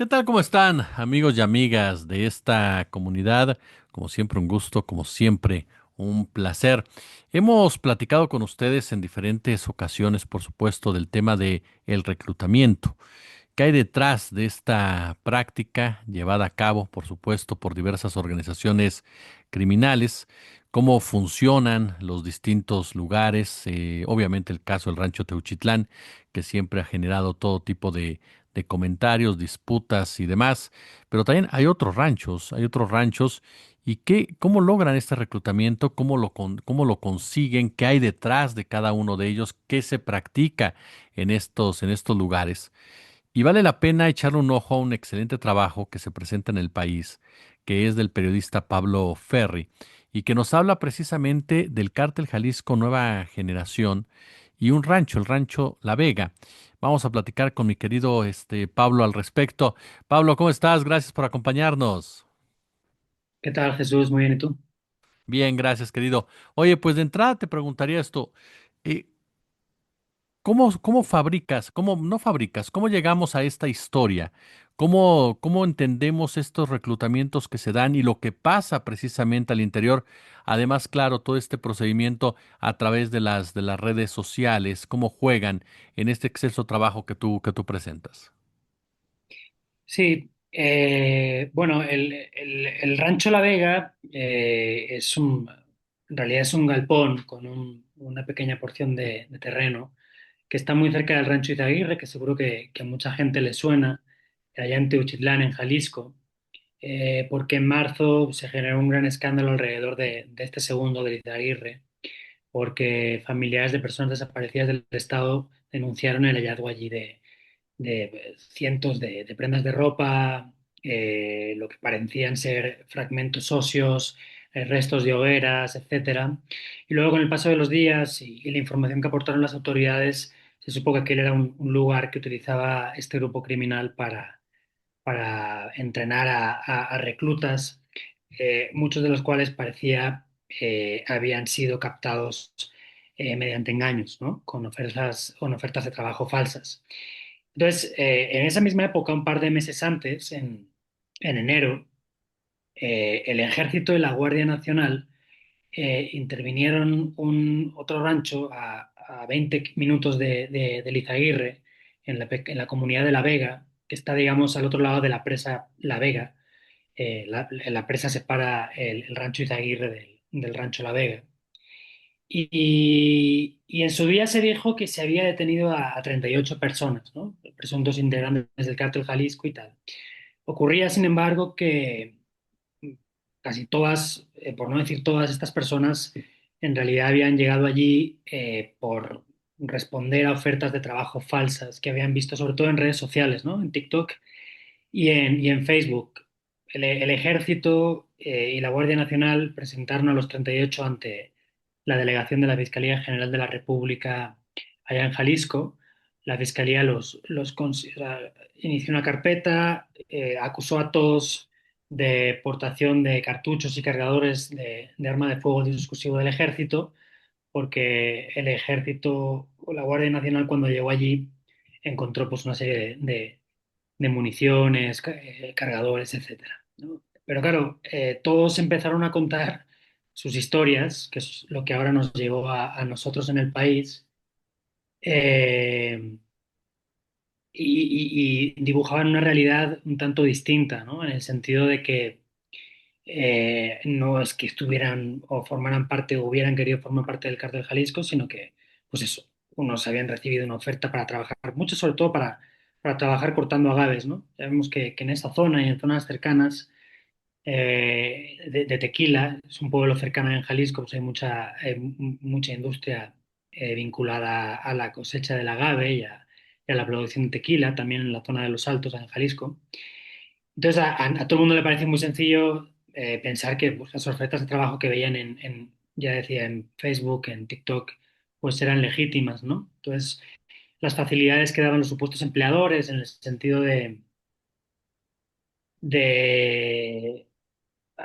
¿Qué tal? ¿Cómo están, amigos y amigas de esta comunidad? Como siempre, un gusto, como siempre, un placer. Hemos platicado con ustedes en diferentes ocasiones, por supuesto, del tema de el reclutamiento. ¿Qué hay detrás de esta práctica llevada a cabo, por supuesto, por diversas organizaciones criminales? ¿Cómo funcionan los distintos lugares? Obviamente el caso del Rancho Teuchitlán, que siempre ha generado todo tipo de comentarios, disputas y demás. Pero también hay otros ranchos. ¿Y cómo logran este reclutamiento? ¿Cómo lo consiguen? ¿Qué hay detrás de cada uno de ellos? ¿Qué se practica en estos lugares? Y vale la pena echarle un ojo a un excelente trabajo que se presenta en el país, que es del periodista Pablo Ferri, y que nos habla precisamente del cártel Jalisco Nueva Generación y un rancho, el rancho La Vega. Vamos a platicar con mi querido Pablo al respecto. Pablo, ¿cómo estás? Gracias por acompañarnos. ¿Qué tal, Jesús? Muy bien, ¿y tú? Bien, gracias, querido. Oye, pues de entrada te preguntaría esto. eh, ¿Cómo fabricas, cómo no fabricas, cómo llegamos a esta historia? ¿Cómo entendemos estos reclutamientos que se dan y lo que pasa precisamente al interior? Además, claro, todo este procedimiento a través de las redes sociales, cómo juegan en este exceso trabajo que tú presentas. Sí, bueno, el Rancho La Vega en realidad es un galpón con una pequeña porción de terreno que está muy cerca del Rancho Izaguirre, que seguro que a mucha gente le suena, allá en Teuchitlán, en Jalisco, porque en marzo se generó un gran escándalo alrededor de este segundo del Izaguirre, porque familiares de personas desaparecidas del Estado denunciaron el hallazgo allí de cientos de prendas de ropa, lo que parecían ser fragmentos óseos, restos de hogueras, etcétera. Y luego, con el paso de los días y la información que aportaron las autoridades, se supo que aquel era un lugar que utilizaba este grupo criminal para entrenar a reclutas, muchos de los cuales parecía habían sido captados mediante engaños, ¿no? Con ofertas de trabajo falsas. Entonces, en esa misma época, un par de meses antes, en enero, el Ejército y la Guardia Nacional intervinieron otro rancho a 20 minutos de Lizaguirre, en la comunidad de La Vega, que está, digamos, al otro lado de la presa La Vega. La presa separa el rancho Izaguirre del rancho La Vega. Y en su día se dijo que se había detenido a 38 personas, ¿no? Presuntos integrantes del cártel Jalisco y tal. Ocurría, sin embargo, que casi todas, por no decir todas estas personas, en realidad habían llegado allí por responder a ofertas de trabajo falsas que habían visto sobre todo en redes sociales, ¿no? En TikTok y en Facebook. El Ejército y la Guardia Nacional presentaron a los 38 ante la delegación de la Fiscalía General de la República allá en Jalisco. La Fiscalía o sea, inició una carpeta, acusó a todos de portación de cartuchos y cargadores de arma de fuego de uso exclusivo del Ejército, porque el Ejército o la Guardia Nacional, cuando llegó allí, encontró pues una serie de municiones, cargadores, etcétera, ¿no? Pero claro, todos empezaron a contar sus historias, que es lo que ahora nos llevó a nosotros en el país, eh, y dibujaban una realidad un tanto distinta, ¿no? En el sentido de que no es que estuvieran o formaran parte o hubieran querido formar parte del Cártel Jalisco, sino que, pues eso, unos habían recibido una oferta para trabajar, mucho sobre todo para trabajar cortando agaves, ¿no? Ya vemos que en esa zona y en zonas cercanas de Tequila, es un pueblo cercano en Jalisco, pues hay mucha industria vinculada a la cosecha del agave y a la producción de tequila, también en la zona de los Altos, en Jalisco. Entonces, a todo el mundo le parece muy sencillo pensar que pues, las ofertas de trabajo que veían ya decía, en Facebook, en TikTok, pues eran legítimas, ¿no? Entonces, las facilidades que daban los supuestos empleadores en el sentido de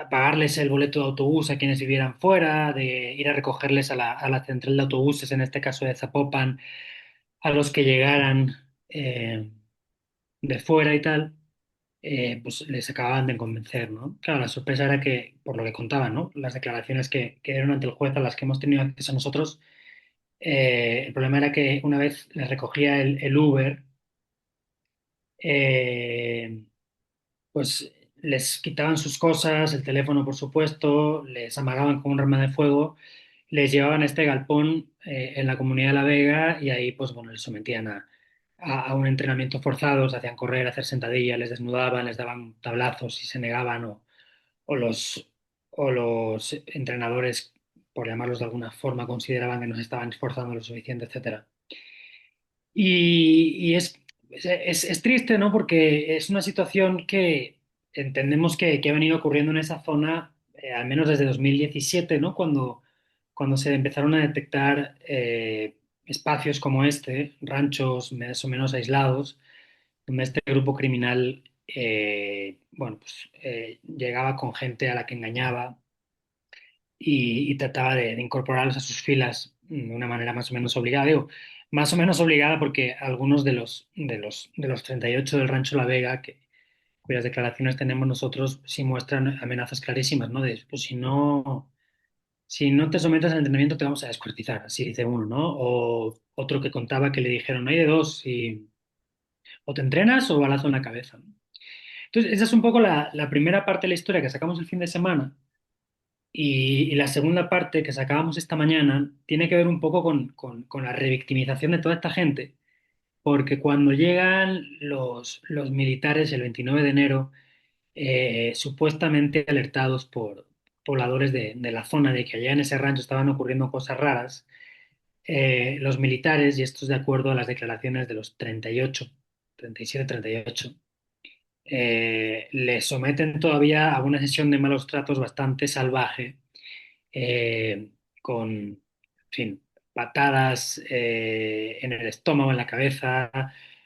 pagarles el boleto de autobús a quienes vivieran fuera, de ir a recogerles a la central de autobuses, en este caso de Zapopan, a los que llegaran de fuera y tal. pues les acababan de convencer, ¿no? Claro, la sorpresa era que, por lo que contaban, ¿no? Las declaraciones que dieron ante el juez a las que hemos tenido acceso nosotros, el problema era que una vez les recogía el Uber, eh, pues les quitaban sus cosas, el teléfono, por supuesto, les amagaban con un arma de fuego, les llevaban a este galpón en la comunidad de La Vega y ahí, pues bueno, les sometían a un entrenamiento forzado, les hacían correr, hacer sentadillas, les desnudaban, les daban tablazos y se negaban o los, o los entrenadores, por llamarlos de alguna forma, consideraban que no se estaban esforzando lo suficiente, etcétera. Y es triste, ¿no? Porque es una situación que entendemos que ha venido ocurriendo en esa zona, al menos desde 2017, ¿no? Cuando se empezaron a detectar espacios como este, ranchos más o menos aislados, donde este grupo criminal, bueno, pues llegaba con gente a la que engañaba y trataba de incorporarlos a sus filas de una manera más o menos obligada. Digo, más o menos obligada porque algunos de los 38 del Rancho La Vega, cuyas declaraciones tenemos nosotros, sí muestran amenazas clarísimas, ¿no? De, pues si no te sometes al entrenamiento te vamos a descuartizar, así dice uno, ¿no? O otro que contaba que le dijeron, hay de dos, o te entrenas o balazo en la cabeza, ¿no? Entonces, esa es un poco la primera parte de la historia que sacamos el fin de semana. Y la segunda parte que sacábamos esta mañana tiene que ver un poco con la revictimización de toda esta gente, porque cuando llegan los militares el 29 de enero, supuestamente alertados por pobladores de la zona de que allá en ese rancho estaban ocurriendo cosas raras, los militares, y esto es de acuerdo a las declaraciones de los 38, 37, 38, les someten todavía a una sesión de malos tratos bastante salvaje eh, con, en fin, patadas en el estómago, en la cabeza,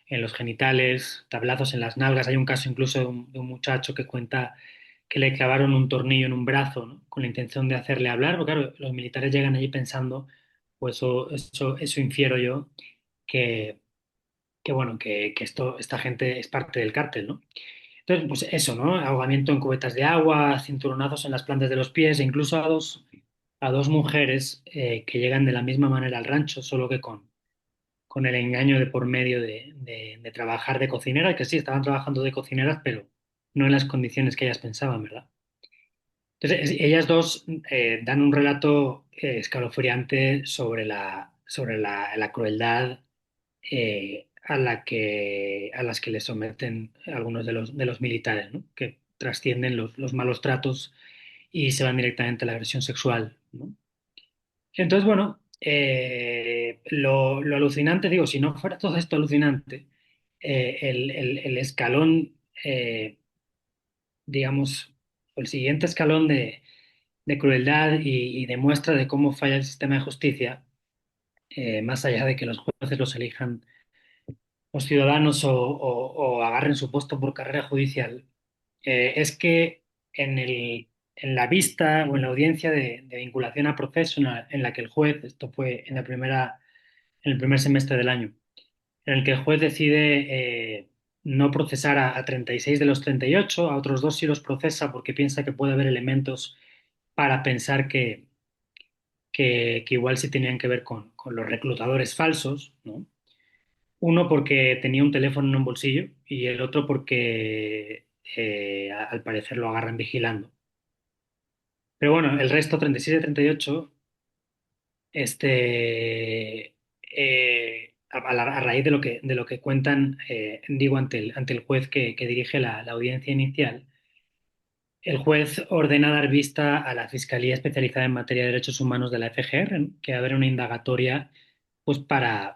en los genitales, tablazos en las nalgas. Hay un caso incluso de un muchacho que cuenta que le clavaron un tornillo en un brazo, ¿no? Con la intención de hacerle hablar, porque claro, los militares llegan allí pensando, pues eso infiero yo, que, que bueno, que esta gente es parte del cártel, ¿no? Entonces, pues eso, ¿no? Ahogamiento en cubetas de agua, cinturonazos en las plantas de los pies, e incluso a dos mujeres que llegan de la misma manera al rancho, solo que con el engaño de por medio de trabajar de cocineras, que sí, estaban trabajando de cocineras, pero no en las condiciones que ellas pensaban, ¿verdad? Entonces, ellas dos dan un relato escalofriante sobre la crueldad a las que le someten algunos de los militares, ¿no? Que trascienden los malos tratos y se van directamente a la agresión sexual, ¿no? Entonces, bueno, lo alucinante, digo, si no fuera todo esto alucinante, el escalón, digamos, el siguiente escalón de crueldad y de muestra de cómo falla el sistema de justicia, más allá de que los jueces los elijan los ciudadanos o agarren su puesto por carrera judicial, es que en la vista o en la audiencia de vinculación a proceso en la que el juez, esto fue en el primer semestre del año, en el que el juez decide no procesar a 36 de los 38, a otros dos sí los procesa porque piensa que puede haber elementos para pensar que igual sí tenían que ver con los reclutadores falsos, ¿no? Uno porque tenía un teléfono en un bolsillo y el otro porque al parecer lo agarran vigilando. Pero bueno, el resto, 37 y 38, a raíz de lo que cuentan, digo, ante el juez que dirige la audiencia inicial, el juez ordena dar vista a la Fiscalía Especializada en Materia de Derechos Humanos de la FGR, ¿no? Que abre una indagatoria pues para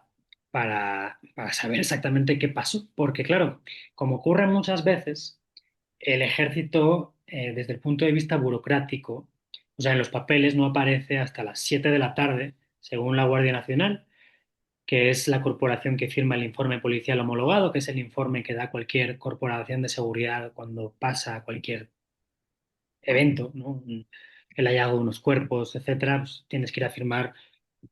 saber exactamente qué pasó. Porque claro, como ocurre muchas veces, el ejército, desde el punto de vista burocrático, o sea, en los papeles no aparece hasta las 7 de la tarde, según la Guardia Nacional, que es la corporación que firma el informe policial homologado, que es el informe que da cualquier corporación de seguridad cuando pasa cualquier evento, ¿no? El hallazgo de unos cuerpos, etcétera, pues tienes que ir a firmar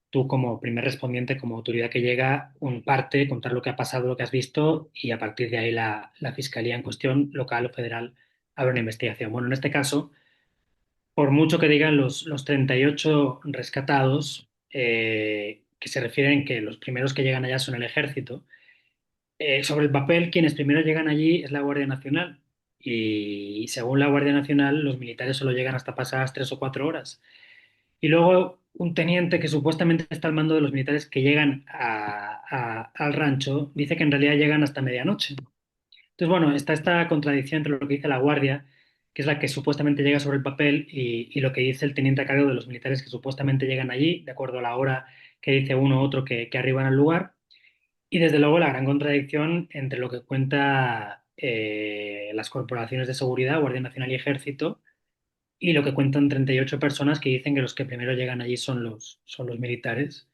tú como primer respondiente, como autoridad que llega, un parte, contar lo que ha pasado, lo que has visto, y a partir de ahí la fiscalía en cuestión, local o federal, abre una investigación. Bueno, en este caso, por mucho que digan los 38 rescatados, que se refieren que los primeros que llegan allá son el ejército, sobre el papel, quienes primero llegan allí es la Guardia Nacional. Y según la Guardia Nacional, los militares solo llegan hasta pasadas 3 o 4 horas. Y luego un teniente que supuestamente está al mando de los militares que llegan al rancho dice que en realidad llegan hasta medianoche. Entonces, bueno, está esta contradicción entre lo que dice la Guardia, que es la que supuestamente llega sobre el papel, y lo que dice el teniente a cargo de los militares que supuestamente llegan allí, de acuerdo a la hora que dice uno u otro que arriban al lugar. Y desde luego la gran contradicción entre lo que cuenta las corporaciones de seguridad, Guardia Nacional y Ejército, y lo que cuentan 38 personas que dicen que los que primero llegan allí son los militares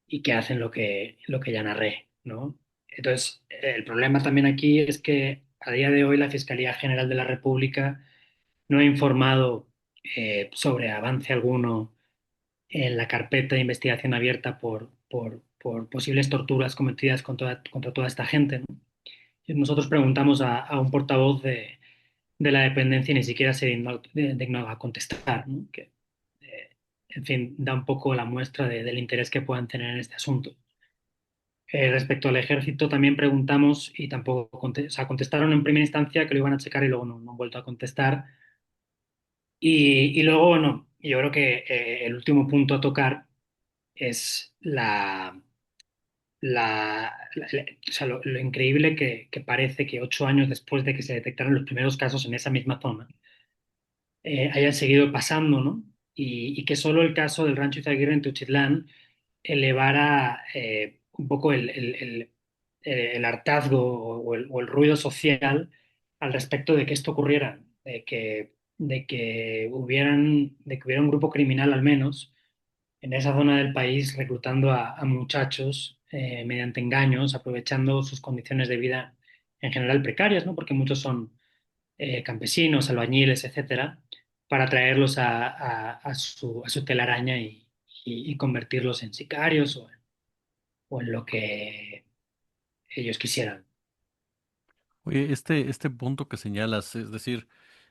y que hacen lo que ya narré, ¿no? Entonces, el problema también aquí es que a día de hoy la Fiscalía General de la República no ha informado sobre avance alguno en la carpeta de investigación abierta por posibles torturas cometidas contra toda esta gente, ¿no? Y nosotros preguntamos a un portavoz de la dependencia y ni siquiera se dignó a contestar, ¿no? Que, en fin, da un poco la muestra del interés que puedan tener en este asunto. Respecto al ejército, también preguntamos y tampoco o sea, contestaron en primera instancia que lo iban a checar y luego no han vuelto a contestar. Y luego, bueno, yo creo que el último punto a tocar es o sea, lo increíble que parece que 8 años después de que se detectaron los primeros casos en esa misma zona, hayan seguido pasando, ¿no? Y que solo el caso del Rancho Izaguirre en Tuchitlán elevara un poco el hartazgo o el ruido social al respecto de que esto ocurriera, de que hubiera un grupo criminal al menos en esa zona del país reclutando a muchachos mediante engaños, aprovechando sus condiciones de vida en general precarias, ¿no? Porque muchos son campesinos, albañiles, etcétera, para traerlos a su telaraña y convertirlos en sicarios o en lo que ellos quisieran. Oye, este punto que señalas, es decir,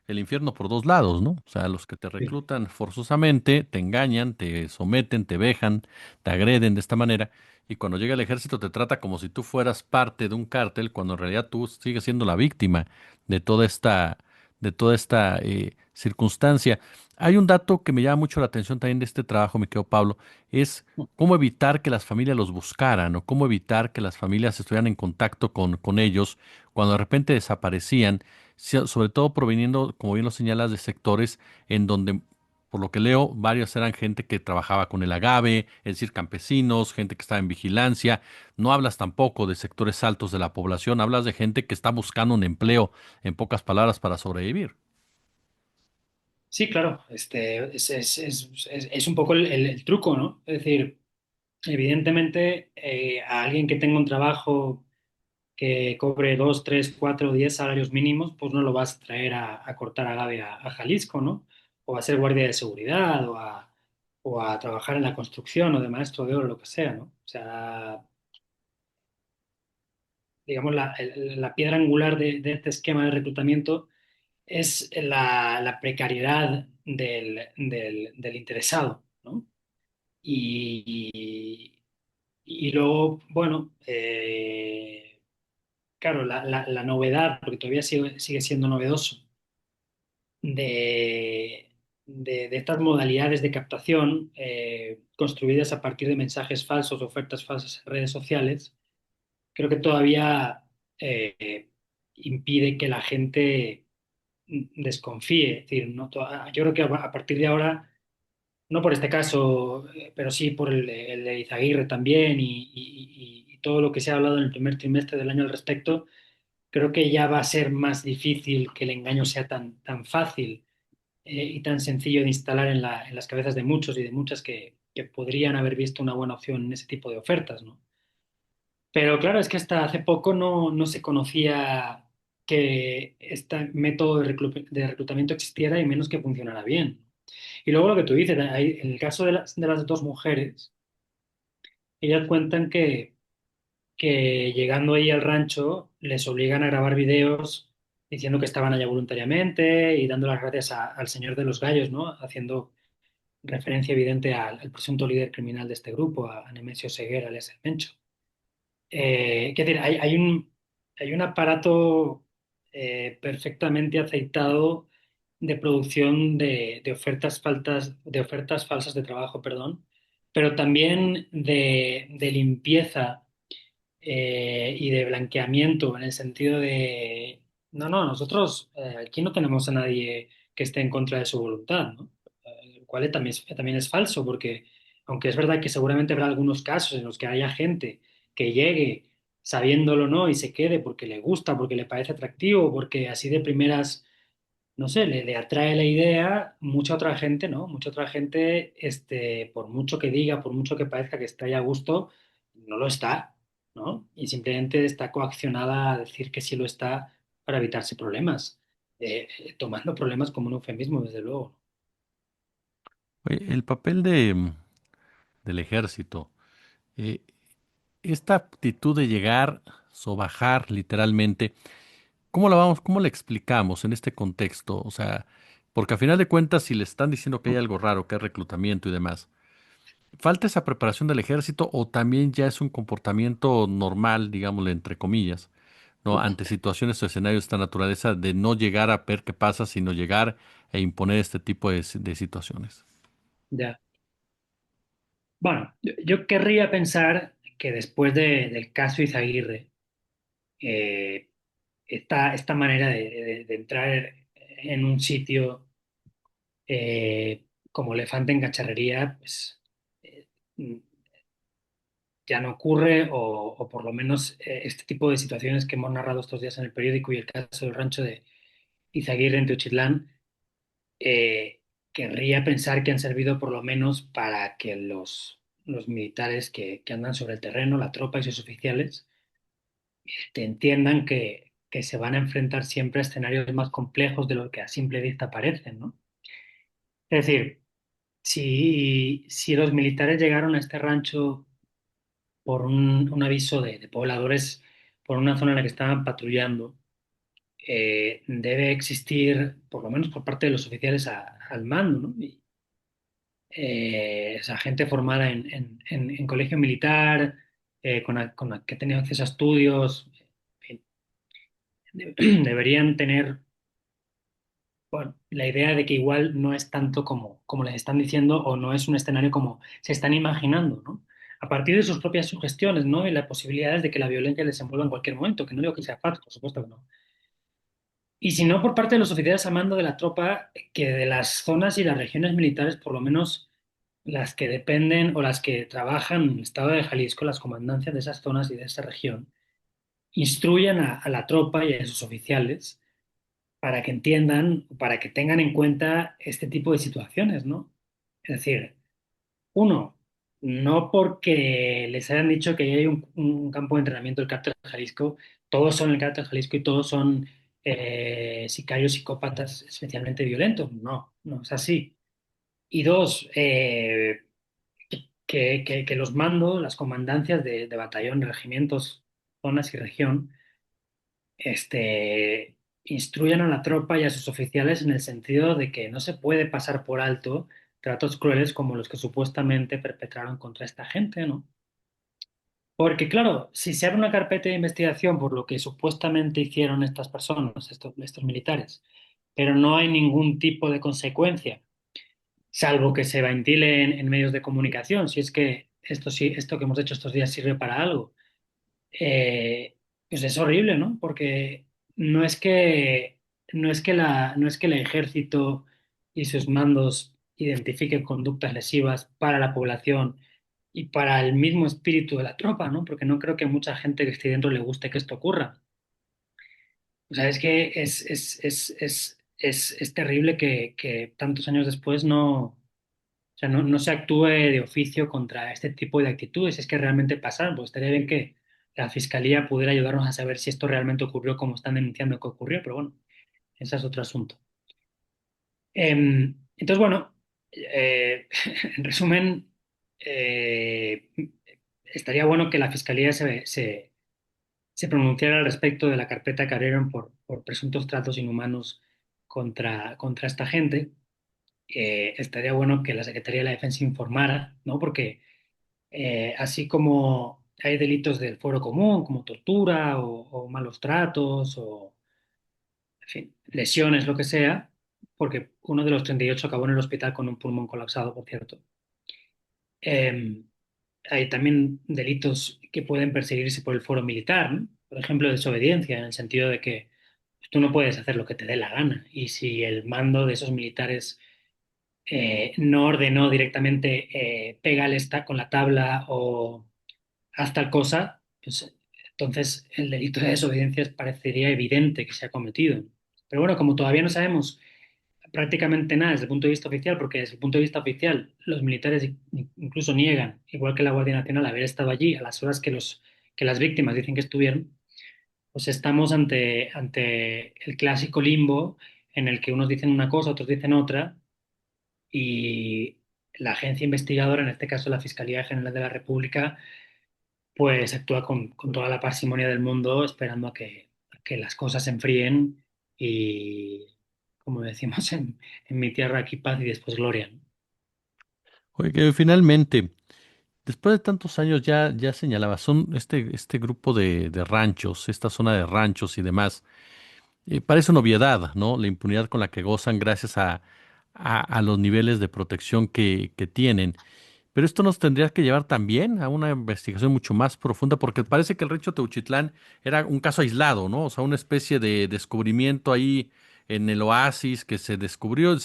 el infierno por dos lados, ¿no? O sea, los que te Sí. reclutan forzosamente, te engañan, te someten, te vejan, te agreden de esta manera, y cuando llega el ejército te trata como si tú fueras parte de un cártel, cuando en realidad tú sigues siendo la víctima de toda esta circunstancia. Hay un dato que me llama mucho la atención también de este trabajo, mi querido Pablo, es cómo evitar que las familias los buscaran o cómo evitar que las familias estuvieran en contacto con ellos cuando de repente desaparecían, sobre todo proveniendo, como bien lo señalas, de sectores en donde, por lo que leo, varios eran gente que trabajaba con el agave, es decir, campesinos, gente que estaba en vigilancia. No hablas tampoco de sectores altos de la población, hablas de gente que está buscando un empleo, en pocas palabras, para sobrevivir. Sí, claro, es un poco el truco, ¿no? Es decir, evidentemente, a alguien que tenga un trabajo que cobre 2, 3, 4, 10 salarios mínimos, pues no lo vas a traer a cortar agave a Jalisco, ¿no? O a ser guardia de seguridad o a trabajar en la construcción o de maestro de obra, lo que sea, ¿no? O sea, digamos, la piedra angular de este esquema de reclutamiento es la precariedad del interesado, ¿no? Y, y luego, bueno, claro, la novedad, porque todavía sigue siendo novedoso, de, de estas modalidades de captación construidas a partir de mensajes falsos, ofertas falsas en redes sociales, creo que todavía impide que la gente desconfíe. Es decir, yo creo que a partir de ahora, no por este caso, pero sí por el de Izaguirre también y todo lo que se ha hablado en el primer trimestre del año al respecto, creo que ya va a ser más difícil que el engaño sea tan fácil y tan sencillo de instalar en las cabezas de muchos y de muchas que podrían haber visto una buena opción en ese tipo de ofertas, ¿no? Pero claro, es que hasta hace poco no se conocía que este método de reclutamiento existiera y menos que funcionara bien. Y luego lo que tú dices, en el caso de las dos mujeres, ellas cuentan que llegando ahí al rancho les obligan a grabar videos diciendo que estaban allá voluntariamente y dando las gracias al señor de los gallos, ¿no? Haciendo referencia evidente al presunto líder criminal de este grupo, a Nemesio Ceguera, alias El Mencho. Quiero decir, hay un aparato perfectamente aceitado de producción de ofertas falsas de trabajo, perdón, pero también de limpieza y de blanqueamiento en el sentido de, no, no, nosotros aquí no tenemos a nadie que esté en contra de su voluntad, ¿no? Lo cual también es falso, porque aunque es verdad que seguramente habrá algunos casos en los que haya gente que llegue sabiéndolo, ¿no? Y se quede porque le gusta, porque le parece atractivo, porque así de primeras no sé, le atrae la idea, mucha otra gente, ¿no? Mucha otra gente, por mucho que diga, por mucho que parezca que está ahí a gusto, no lo está, ¿no? Y simplemente está coaccionada a decir que sí lo está para evitarse problemas, tomando problemas como un eufemismo, desde luego. Oye, el papel del ejército, eh, esta actitud de llegar, sobajar literalmente, cómo la explicamos en este contexto? O sea, porque a final de cuentas, si le están diciendo que hay algo raro, que hay reclutamiento y demás, ¿falta esa preparación del ejército o también ya es un comportamiento normal, digámosle, entre comillas, ¿no? Ante situaciones o escenarios de esta naturaleza, de no llegar a ver qué pasa, sino llegar e imponer este tipo de situaciones? Ya. Bueno, yo querría pensar que después del caso Izaguirre, eh, esta manera de entrar en un sitio como elefante en cacharrería, pues eh, ya no ocurre o por lo menos este tipo de situaciones que hemos narrado estos días en el periódico y el caso del rancho de Izaguirre en Teochitlán, eh, querría pensar que han servido por lo menos para que los militares que andan sobre el terreno, la tropa y sus oficiales, te entiendan que se van a enfrentar siempre a escenarios más complejos de lo que a simple vista parecen, ¿no? Es decir, si los militares llegaron a este rancho por un aviso de pobladores por una zona en la que estaban patrullando, debe existir, por lo menos por parte de los oficiales al mando, ¿no? Esa gente formada en colegio militar, con la que ha tenido acceso a estudios, en fin, deberían tener bueno, la idea de que igual no es tanto como les están diciendo o no es un escenario como se están imaginando, ¿no? A partir de sus propias sugestiones, ¿no? Y las posibilidades de que la violencia les envuelva en cualquier momento, que no digo que sea fácil, por supuesto que no. Y si no por parte de los oficiales a mando de la tropa, que de las zonas y las regiones militares, por lo menos las que dependen o las que trabajan en el estado de Jalisco, las comandancias de esas zonas y de esa región, instruyan a la tropa y a sus oficiales para que entiendan, para que tengan en cuenta este tipo de situaciones, ¿no? Es decir, uno, no porque les hayan dicho que hay un campo de entrenamiento del Cártel Jalisco, todos son el Cártel Jalisco y todos son sicarios psicópatas especialmente violentos. No, no es así. Y dos, que los mandos, las comandancias de batallón, regimientos, zonas y región, instruyan a la tropa y a sus oficiales en el sentido de que no se puede pasar por alto tratos crueles como los que supuestamente perpetraron contra esta gente, ¿no? Porque claro, si se abre una carpeta de investigación por lo que supuestamente hicieron estas personas, estos militares, pero no hay ningún tipo de consecuencia, salvo que se ventile en medios de comunicación, si es que esto sí, esto que hemos hecho estos días sirve para algo pues es horrible, ¿no? Porque no es que, no es que el ejército y sus mandos identifiquen conductas lesivas para la población y para el mismo espíritu de la tropa, ¿no? Porque no creo que a mucha gente que esté dentro le guste que esto ocurra. O sea, es que es terrible que tantos años después no, o sea, no se actúe de oficio contra este tipo de actitudes, es que realmente pasaron, pues estaría bien que la fiscalía pudiera ayudarnos a saber si esto realmente ocurrió como están denunciando que ocurrió, pero bueno, ese es otro asunto. Entonces, bueno, en resumen, estaría bueno que la fiscalía se pronunciara al respecto de la carpeta que abrieron por presuntos tratos inhumanos contra esta gente. Estaría bueno que la Secretaría de la Defensa informara, ¿no? Porque así como hay delitos del fuero común, como tortura o malos tratos o, en fin, lesiones, lo que sea, porque uno de los 38 acabó en el hospital con un pulmón colapsado, por cierto. Eh, Hay también delitos que pueden perseguirse por el fuero militar, ¿no? Por ejemplo, desobediencia, en el sentido de que tú no puedes hacer lo que te dé la gana. Y si el mando de esos militares no ordenó directamente pégale esta con la tabla o haz tal cosa, pues entonces el delito de desobediencia parecería evidente que se ha cometido. Pero bueno, como todavía no sabemos prácticamente nada desde el punto de vista oficial, porque desde el punto de vista oficial los militares incluso niegan, igual que la Guardia Nacional, haber estado allí a las horas que las víctimas dicen que estuvieron, pues estamos ante el clásico limbo en el que unos dicen una cosa, otros dicen otra, y la agencia investigadora, en este caso la Fiscalía General de la República, pues actúa con toda la parsimonia del mundo, esperando a que las cosas se enfríen y, como decimos en mi tierra, aquí paz y después gloria, ¿no? Oye, que finalmente, después de tantos años ya señalaba, son este grupo de ranchos, esta zona de ranchos y demás, parece una obviedad, ¿no? La impunidad con la que gozan gracias a los niveles de protección que tienen. Pero esto nos tendría que llevar también a una investigación mucho más profunda, porque parece que el rancho Teuchitlán era un caso aislado, ¿no? O sea, una especie de descubrimiento ahí en el oasis que se descubrió,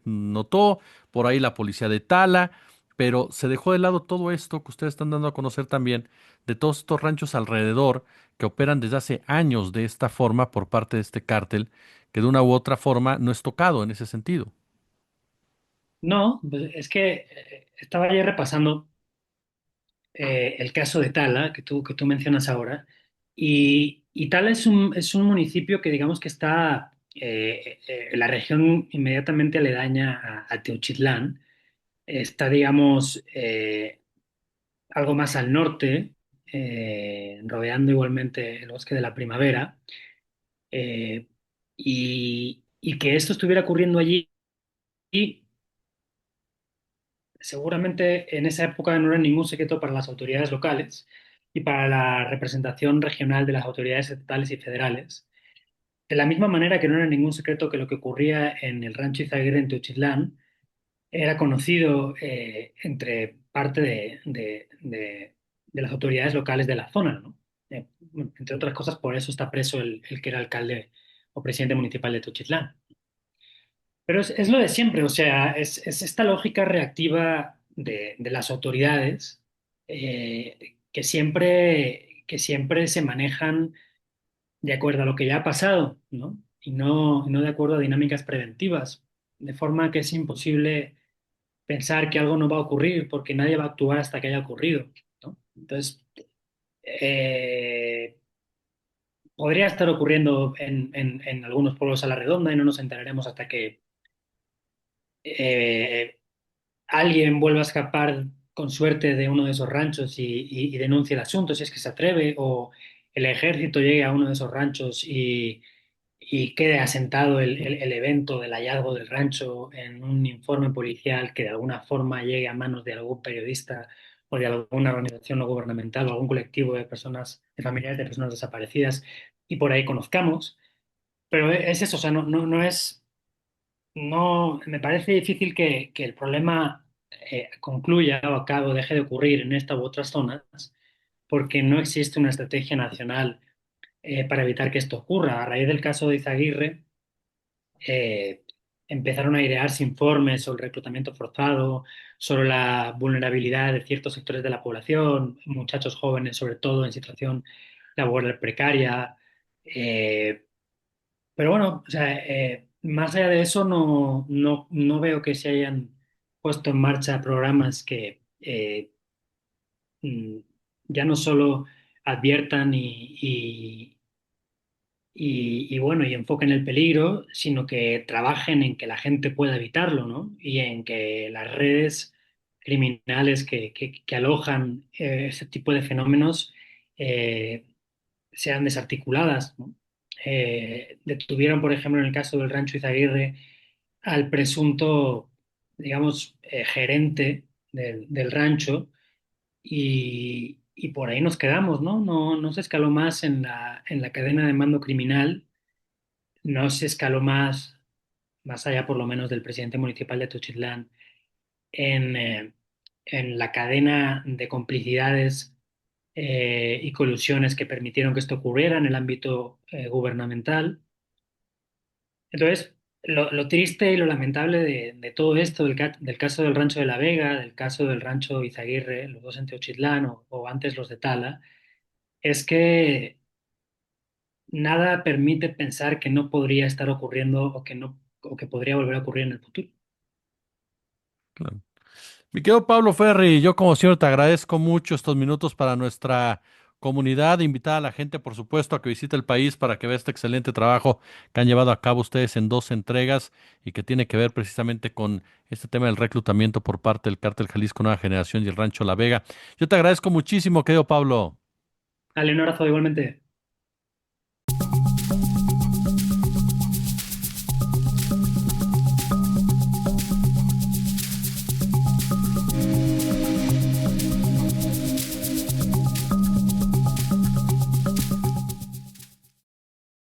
notó por ahí la policía de Tala, pero se dejó de lado todo esto que ustedes están dando a conocer también, de todos estos ranchos alrededor que operan desde hace años de esta forma por parte de este cártel, que de una u otra forma no es tocado en ese sentido. No, pues es que estaba ayer repasando el caso de Tala, que tú mencionas ahora, y Tala es un municipio que digamos que está en la región inmediatamente aledaña a Teochitlán, está digamos algo más al norte, rodeando igualmente el bosque de la primavera, eh, y que esto estuviera ocurriendo allí, seguramente en esa época no era ningún secreto para las autoridades locales y para la representación regional de las autoridades estatales y federales. De la misma manera que no era ningún secreto que lo que ocurría en el rancho Izaguirre en Teochitlán era conocido entre parte de las autoridades locales de la zona, ¿no? Bueno, entre otras cosas, por eso está preso el que era alcalde o presidente municipal de Teochitlán. Pero es lo de siempre, o sea, es esta lógica reactiva de las autoridades que siempre se manejan de acuerdo a lo que ya ha pasado, ¿no? Y no de acuerdo a dinámicas preventivas, de forma que es imposible pensar que algo no va a ocurrir porque nadie va a actuar hasta que haya ocurrido, ¿no? Entonces, eh, podría estar ocurriendo en algunos pueblos a la redonda y no nos enteraremos hasta que eh, alguien vuelva a escapar con suerte de uno de esos ranchos y denuncie el asunto si es que se atreve, o el ejército llegue a uno de esos ranchos y quede asentado el evento del hallazgo del rancho en un informe policial que de alguna forma llegue a manos de algún periodista o de alguna organización no gubernamental o algún colectivo de personas, de familiares de personas desaparecidas y por ahí conozcamos. Pero es eso, o sea, no es. No, me parece difícil que el problema concluya o acabe o deje de ocurrir en esta u otras zonas, porque no existe una estrategia nacional para evitar que esto ocurra. A raíz del caso de Izaguirre, eh, empezaron a airearse informes sobre el reclutamiento forzado, sobre la vulnerabilidad de ciertos sectores de la población, muchachos jóvenes, sobre todo en situación laboral precaria. eh, pero bueno, o sea, más allá de eso, no veo que se hayan puesto en marcha programas que mm, ya no solo adviertan y bueno, y enfoquen el peligro, sino que trabajen en que la gente pueda evitarlo, ¿no? Y en que las redes criminales que alojan ese tipo de fenómenos eh, sean desarticuladas, ¿no? Detuvieron, por ejemplo, en el caso del Rancho Izaguirre, al presunto, digamos, gerente del rancho y por ahí nos quedamos, ¿no? No se escaló más en la cadena de mando criminal, no se escaló más allá por lo menos del presidente municipal de Tuchitlán, en, eh, en la cadena de complicidades y colusiones que permitieron que esto ocurriera en el ámbito gubernamental. Entonces, lo triste y lo lamentable de todo esto, del caso del Rancho de la Vega, del caso del Rancho Izaguirre, los dos en Teochitlán o antes los de Tala, es que nada permite pensar que no podría estar ocurriendo o que no, o que podría volver a ocurrir en el futuro. Claro. Mi querido Pablo Ferri, yo como siempre te agradezco mucho estos minutos para nuestra comunidad, invitar a la gente, por supuesto, a que visite el país para que vea este excelente trabajo que han llevado a cabo ustedes en dos entregas y que tiene que ver precisamente con este tema del reclutamiento por parte del Cártel Jalisco Nueva Generación y el Rancho La Vega. Yo te agradezco muchísimo, querido Pablo. Ale, un abrazo igualmente.